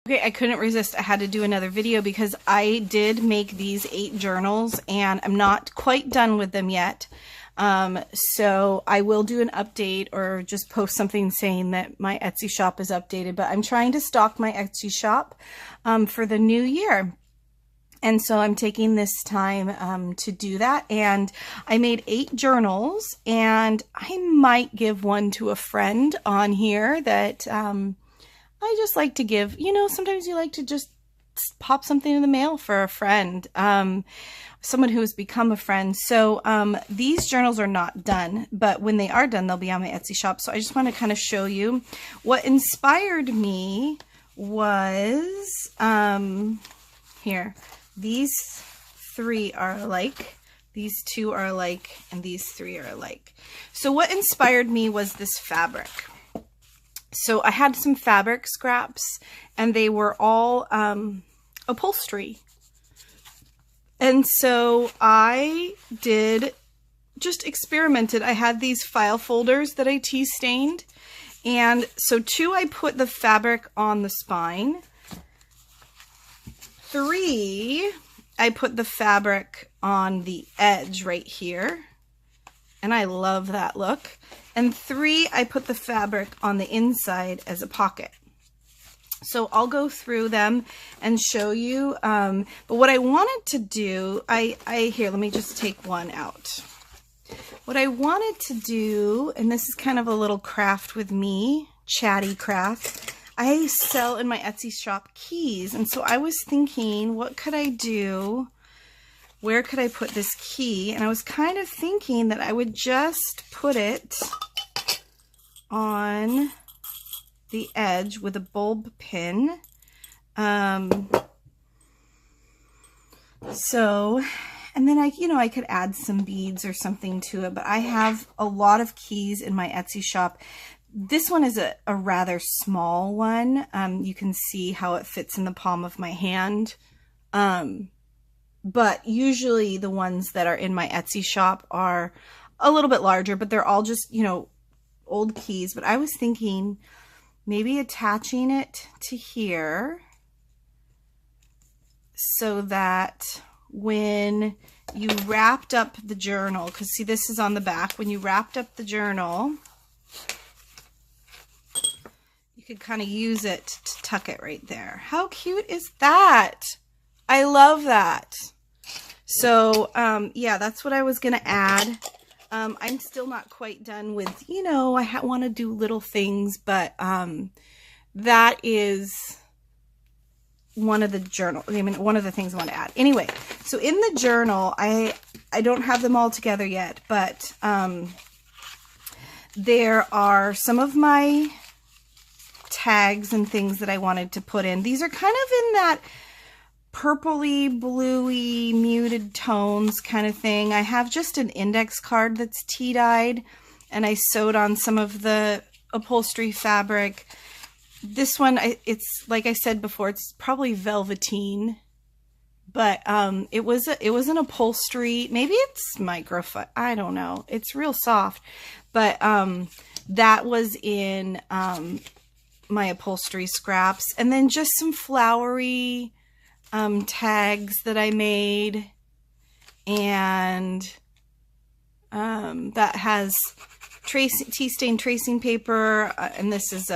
Okay, I couldn't resist. I had to do another video because I did make these 8 journals and I'm not quite done with them yet. So I will do an update or just post something saying that my Etsy shop is updated, but I'm trying to stock my Etsy shop for the new year. And so I'm taking this time to do that. And I made 8 journals and I might give one to a friend on here that I just like to give. You know, sometimes you like to just pop something in the mail for a friend, someone who has become a friend. So these journals are not done, but when they are done, they'll be on my Etsy shop. So I just want to kind of show you what inspired me was here. These 3 are alike, these 2 are alike, and these 3 are alike. So what inspired me was this fabric. So I had some fabric scraps and they were all upholstery. And so I just experimented. I had these file folders that I tea stained. And so 2, I put the fabric on the spine. 3, I put the fabric on the edge right here. And I love that look. And 3, I put the fabric on the inside as a pocket. So I'll go through them and show you. But what I wanted to do, here, let me just take one out. What I wanted to do, and this is kind of a little craft with me, chatty craft. I sell in my Etsy shop keys. And so I was thinking, what could I do? Where could I put this key? And I was kind of thinking that I would just put it on the edge with a bulb pin. And then I could add some beads or something to it, but I have a lot of keys in my Etsy shop. This one is a rather small one. You can see how it fits in the palm of my hand. But usually the ones that are in my Etsy shop are a little bit larger, but they're all just, old keys. But I was thinking maybe attaching it to here so that when you wrapped up the journal, because see, this is on the back, when you wrapped up the journal, you could kind of use it to tuck it right there. How cute is that? I love that. So, yeah, that's what I was going to add. I'm still not quite done with, I want to do little things, but that is one of the one of the things I want to add. Anyway, so in the journal, I don't have them all together yet, but there are some of my tags and things that I wanted to put in. These are kind of in that purpley, bluey, muted tones kind of thing. I have just an index card that's tea dyed, and I sewed on some of the upholstery fabric. This one, it's like I said before, it's probably velveteen, but it was an upholstery. Maybe it's microfiber. I don't know. It's real soft, but that was in my upholstery scraps, and then just some flowery tags that I made, and that has tea stain tracing paper, and this is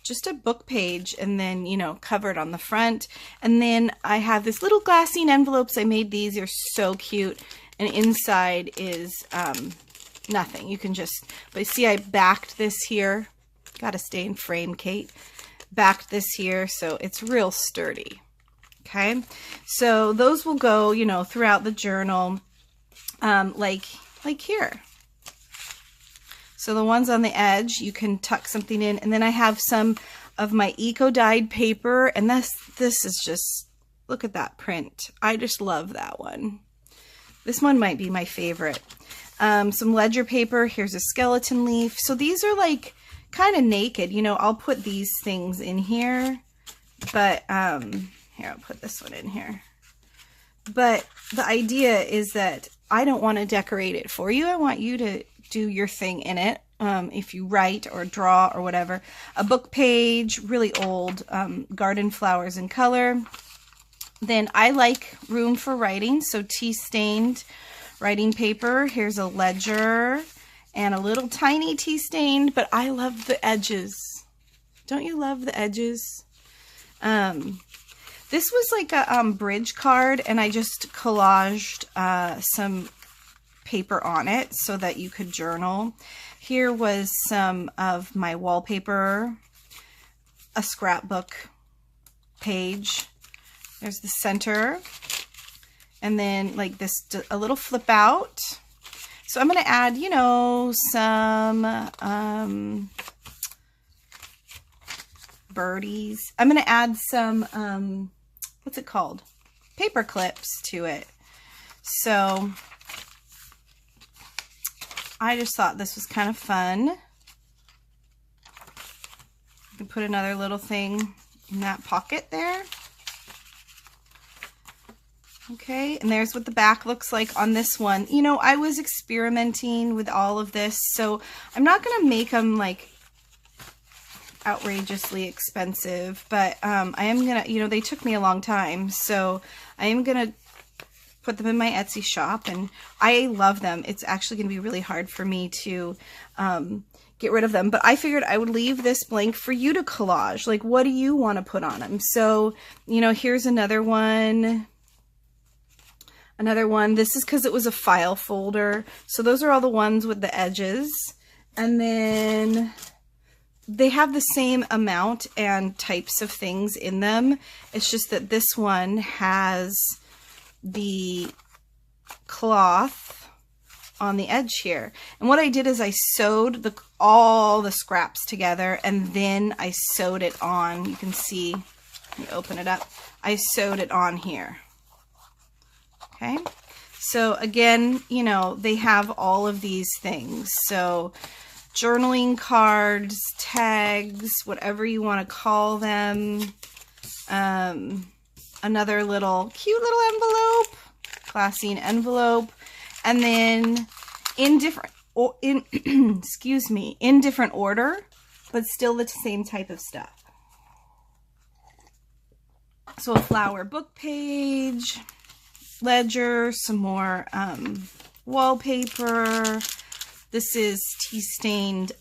just a book page, and then covered on the front. And then I have this little glassine envelopes. I made these. They're so cute, and inside is nothing. You can just, but see, I backed this here. Gotta stay in frame, Kate. Backed this here, so it's real sturdy. Okay, so those will go, throughout the journal, like here. So the ones on the edge, you can tuck something in, and then I have some of my eco-dyed paper, and this is just, look at that print. I just love that one. This one might be my favorite. Some ledger paper. Here's a skeleton leaf. So these are like kind of naked, I'll put these things in here, but here, I'll put this one in here. But the idea is that I don't want to decorate it for you. I want you to do your thing in it. If you write or draw or whatever. A book page, really old, garden flowers in color. Then I like room for writing, so tea-stained writing paper. Here's a ledger and a little tiny tea-stained, but I love the edges. Don't you love the edges? This was like a bridge card, and I just collaged some paper on it so that you could journal. Here was some of my wallpaper, a scrapbook page. There's the center, and then like this, a little flip out. So I'm going to add, you know, some birdies. I'm going to add some, what's it called? Paper clips to it. So I just thought this was kind of fun. You can put another little thing in that pocket there. Okay, and there's what the back looks like on this one. You know, I was experimenting with all of this, so I'm not going to make them like outrageously expensive, but I am going to, you know, they took me a long time, so I am going to put them in my Etsy shop, and I love them. It's actually going to be really hard for me to get rid of them, but I figured I would leave this blank for you to collage. Like, what do you want to put on them? So, you know, here's another one. Another one. This is because it was a file folder. So those are all the ones with the edges. And then they have the same amount and types of things in them. It's just that this one has the cloth on the edge here. And what I did is I sewed all the scraps together, and then I sewed it on. You can see, let me open it up. I sewed it on here. Okay, so again, you know, they have all of these things. So journaling cards, tags, whatever you want to call them. Another little cute little envelope, classy envelope, and then in different, excuse me, in different order, but still the same type of stuff. So a flower book page. Ledger, some more wallpaper. This is tea-stained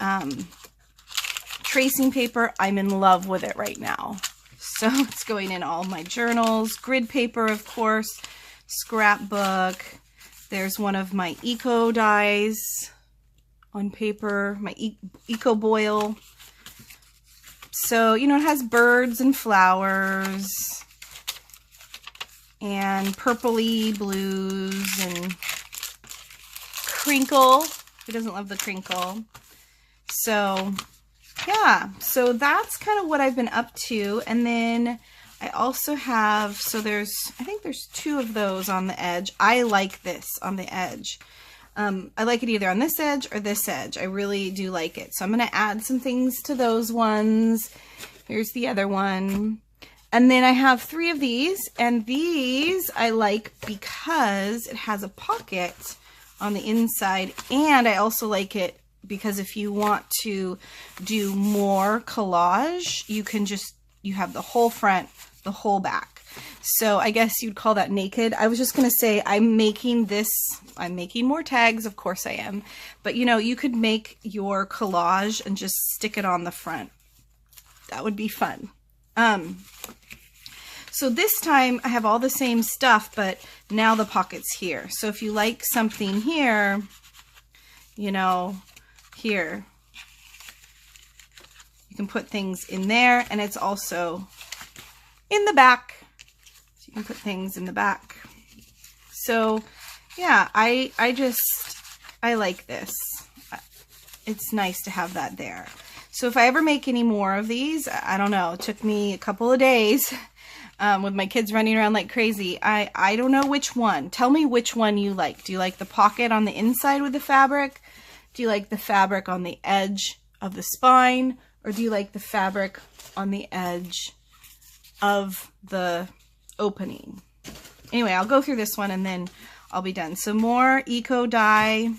tracing paper. I'm in love with it right now. So it's going in all my journals. Grid paper, of course. Scrapbook. There's one of my eco dies on paper. My eco boil. So, you know, it has birds and flowers. And purpley blues and crinkle. Who doesn't love the crinkle? So yeah, so that's kind of what I've been up to. And then I also have, so there's, I think there's two of those on the edge. I like this on the edge. I like it either on this edge or this edge. I really do like it. So I'm going to add some things to those ones. Here's the other one. And then I have 3 of these, and these I like because it has a pocket on the inside, and I also like it because if you want to do more collage, you can just, you have the whole front, the whole back. So I guess you'd call that naked. I was just going to say I'm making more tags, of course I am, but you know, you could make your collage and just stick it on the front. That would be fun. So this time I have all the same stuff, but now the pocket's here. So if you like something here, you know, here, you can put things in there, and it's also in the back. So you can put things in the back. So yeah, I like this. It's nice to have that there. So if I ever make any more of these, I don't know, it took me a couple of days. With my kids running around like crazy. I don't know which one. Tell me which one you like. Do you like the pocket on the inside with the fabric? Do you like the fabric on the edge of the spine? Or do you like the fabric on the edge of the opening? anyway, I'll go through this one and then I'll be done. So more eco dye,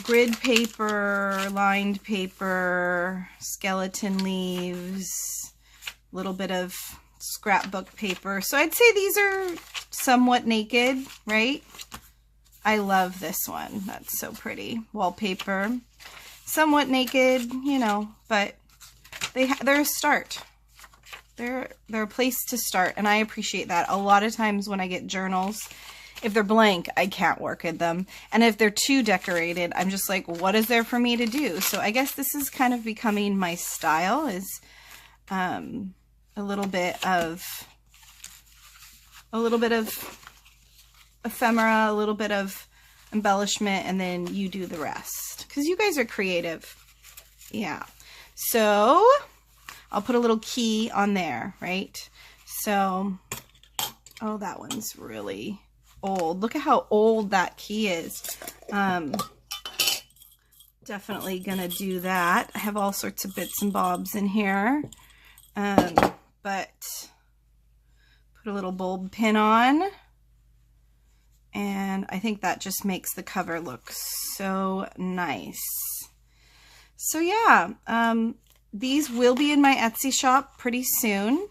grid paper, lined paper, skeleton leaves, a little bit of scrapbook paper. So I'd say these are somewhat naked, right? I love this one. That's so pretty. Wallpaper. Somewhat naked, you know, but they're a start. They're a place to start, and I appreciate that. A lot of times when I get journals, if they're blank, I can't work at them. And if they're too decorated, I'm just like, what is there for me to do? So I guess this is kind of becoming my style, is a little bit of ephemera, a little bit of embellishment, and then you do the rest. Because you guys are creative. Yeah. So I'll put a little key on there, right? So, oh, that one's really old. Look at how old that key is. Definitely gonna do that. I have all sorts of bits and bobs in here. But put a little bulb pin on. And I think that just makes the cover look so nice. So yeah, these will be in my Etsy shop pretty soon.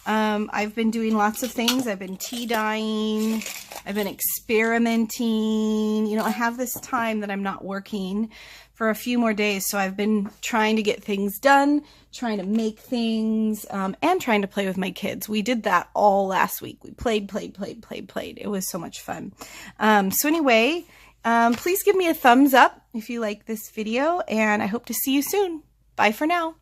I've been doing lots of things. I've been tea dyeing. I've been experimenting. You know, I have this time that I'm not working for a few more days, so I've been trying to get things done, trying to make things, and trying to play with my kids. We did that all last week. We played. It was so much fun. So anyway, please give me a thumbs up if you like this video, and I hope to see you soon. Bye for now.